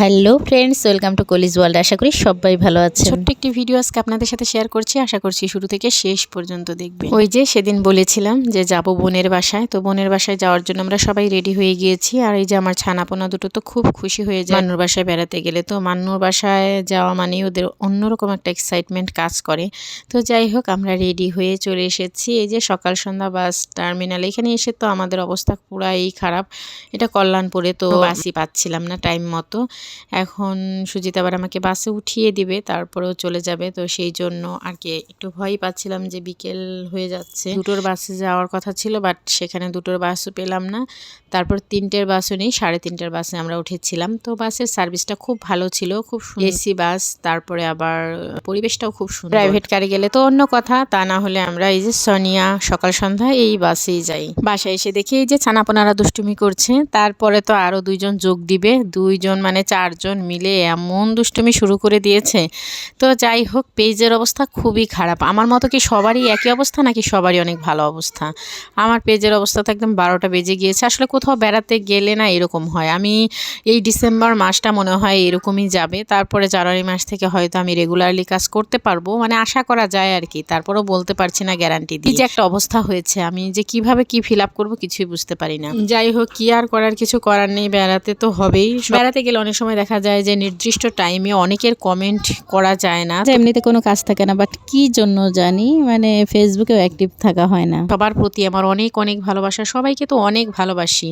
Hello friends, welcome to college world. আশা করি সবাই ভালো আছেন। ছোট্ট একটি ভিডিও আজকে আপনাদের সাথে শেয়ার করছি, আশা করছি শুরু থেকে শেষ পর্যন্ত দেখবেন। ওই যে সেদিন বলেছিলাম যে যাব বোনের বাসায়, তো বোনের বাসায় যাওয়ার জন্য আমরা সবাই রেডি হয়ে গিয়েছি। আর এই যে আমার ছানাপোনা দুটো তো খুব খুশি হয়ে যায় মান্নুর বাসায় বেড়াতে গেলে। তো মান্নুর বাসায় যাওয়া মানে ওদের অন্যরকম একটা এক্সাইটমেন্ট কাজ করে। তো যাই হোক, আমরা রেডি হয়ে চলে এসেছি এই যে সকাল সন্ধ্যা বাস টার্মিনাল। এখানে এসে তো আমাদের অবস্থা পুরাই খারাপ। এটা কল্যাণপুরে, তো বাসই পাচ্ছিলাম না টাইম মতো। এখন সুজিত আবার আমাকে বাসে উঠিয়ে দিবে, তারপরেও চলে যাবে। তো সেই জন্য আর কি একটু ভয় পাচ্ছিলাম যে বিকেল হয়ে যাচ্ছে। দুটোর বাসে যাওয়ার কথা ছিল, বাট সেখানে দুটোর বাসও পেলাম না। তারপর 3টের বাসও নেই, 3:30টার বাসে আমরা উঠেছিলাম। তো বাসের সার্ভিসটা খুব ভালো ছিল, খুব এসি বাস। তারপরে আবার পরিবেশটাও খুব সুন্দর। প্রাইভেট কারে গেলে তো অন্য কথা, তা না হলে আমরা এই যে সোনিয়া সকাল সন্ধ্যা এই বাসেই যাই। বাসায় এসে দেখি এই যে ছানাপোনারা দুষ্টুমি করছে। তারপরে তো আরো 2জন যোগ দিবে, 2জন মানে 4জন মিলে এমন দুষ্টুমি শুরু করে দিয়েছে। তো যাই হোক, পেজের অবস্থা খুবই খারাপ। আমার মতো কি সবারই একই অবস্থা, নাকি সবারই অনেক ভালো অবস্থা? আমার পেজের অবস্থা তো একদম 12টা বেজে গিয়েছে। আসলে কোথাও বেড়াতে গেলে না এরকম হয়। আমি এই ডিসেম্বর মাসটা মনে হয় এরকমই যাবে। তারপরে জানুয়ারি মাস থেকে হয়তো আমি রেগুলারলি কাজ করতে পারবো, মানে আশা করা যায় আর কি। তারপরেও বলতে পারছি না গ্যারান্টি দিয়ে। যে একটা অবস্থা হয়েছে, আমি যে কিভাবে কি ফিল আপ করবো কিছুই বুঝতে পারি না। যাই হোক, কি আর করার, কিছু করার নেই, বেড়াতে তো হবেই। বেড়াতে গেলে অনেক সময় দেখা যায় যে নির্দিষ্ট টাইমে অনেকের কমেন্ট করা যায় না, এমনিতে কোনো কাজ থাকে না, বাট কি জন্য জানি মানে ফেসবুকেও অ্যাক্টিভ থাকা হয় না। সবার প্রতি আমার অনেক অনেক ভালোবাসা। সবাইকে তো অনেক ভালোবাসি,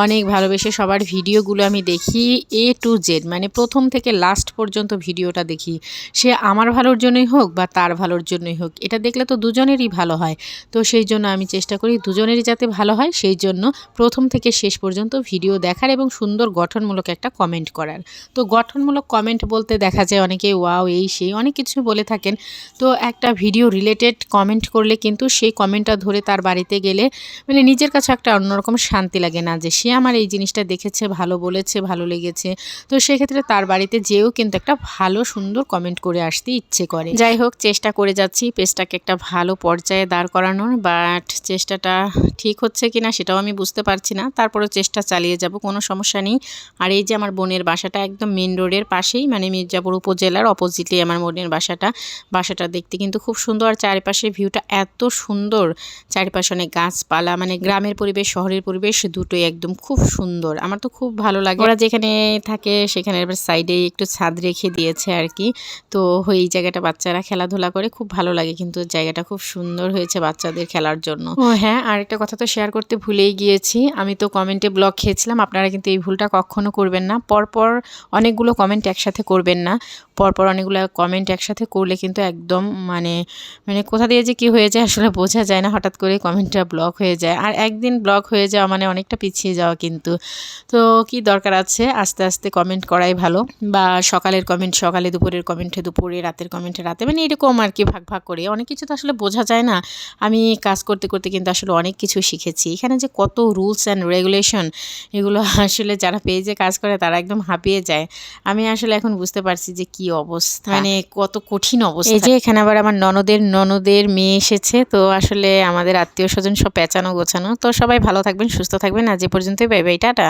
অনেক ভালোবেসে সবার ভিডিওগুলো আমি দেখি A to Z, মানে প্রথম থেকে লাস্ট পর্যন্ত ভিডিওটা দেখি। সে আমার ভালোর জন্যই হোক বা তার ভালোর জন্যই হোক, এটা দেখলে তো দুজনেরই ভালো হয়। তো সেই জন্য আমি চেষ্টা করি দুজনেরই যাতে ভালো হয়, সেই জন্য প্রথম থেকে শেষ পর্যন্ত ভিডিও দেখার এবং সুন্দর গঠনমূলক একটা কমেন্ট করার। তো গঠনমূলক কমেন্ট বলতে দেখা যায় অনেকে ওয়াও এই সেই অনেক কিছু বলে থাকেন। তো একটা ভিডিও রিলেটেড কমেন্ট করলে কিন্তু সেই কমেন্টটা ধরে তার বাড়িতে গেলে মানে নিজের কাছে একটা অন্যরকম শান্তি লাগে, না যে সে আমার এই জিনিসটা দেখেছে, ভালো বলেছে, ভালো লেগেছে। তো সেক্ষেত্রে তার বাড়িতে যেও কিন্তু একটা ভালো সুন্দর কমেন্ট করে আসতে ইচ্ছে করে। যাই হোক, চেষ্টা করে যাচ্ছি পেজটাকে একটা ভালো পর্যায়ে দাঁড় করানোর, বাট চেষ্টাটা ঠিক হচ্ছে কিনা সেটাও আমি বুঝতে পারছি না। তারপরেও চেষ্টা চালিয়ে যাব, কোনো সমস্যা নেই। আর এই যে আমার বোনের বাসাটা একদম মেন রোডের পাশেই, মানে মির্জাপুর উপজেলার অপোজিটে আমার বোনের বাসাটা দেখতে কিন্তু খুব সুন্দর। আর চারিপাশের ভিউটা এত সুন্দর, চারিপাশে অনেক গাছপালা, মানে গ্রামের পরিবেশ শহরের পরিবেশ দুটোই একদম খুব সুন্দর। আমার তো খুব ভালো লাগে। ওরা যেখানে থাকে সেখানে সাইডে একটু ছাদ রেখে দিয়েছে আর কি। তো এই জায়গাটা বাচ্চারা খেলাধুলা করে, খুব ভালো লাগে। কিন্তু জায়গাটা খুব সুন্দর হয়েছে বাচ্চাদের খেলার জন্য। ও হ্যাঁ, আরেকটা কথা তো শেয়ার করতে ভুলেই গিয়েছি, আমি তো কমেন্টে ব্লক খেয়েছিলাম। আপনারা কিন্তু এই ভুলটা কখনো করবেন না। পরপর অনেকগুলো কমেন্ট একসাথে করবেন না। পরপর অনেকগুলো কমেন্ট একসাথে করলে কিন্তু একদম মানে কোথা দিয়ে যে কি হয়ে যায় আসলে বোঝা যায় না। হঠাৎ করে কমেন্টটা ব্লক হয়ে যায়, আর একদিন ব্লক হয়ে যাওয়া মানে অনেকটা পিছিয়ে যাওয়া কিন্তু। তো কি দরকার আছে, আস্তে আস্তে কমেন্ট করাই ভালো। বা সকালের কমেন্ট সকালে, দুপুরের কমেন্টে দুপুরে, রাতের কমেন্টে রাতে, মানে এরকম আর কি ভাগ ভাগ করে। অনেক কিছু তো আসলে বোঝা যায় না। আমি কাজ করতে করতে কিন্তু আসলে অনেক কিছু শিখেছি। এখানে যে কত রুলস অ্যান্ড রেগুলেশন, এগুলো আসলে যারা পেজে কাজ করে তারা একদম হাঁপিয়ে যায়। আমি আসলে এখন বুঝতে পারছি যে কি অবস্থা, মানে কত কঠিন অবস্থা। এই যে এখানে আবার আমার ননদের মেয়ে এসেছে। তো আসলে আমাদের আত্মীয় স্বজন সব পেঁচানো গোছানো। তো সবাই ভালো থাকবেন, সুস্থ থাকবেন। আজ এ পর্যন্তই, বাই বাই, টাটা।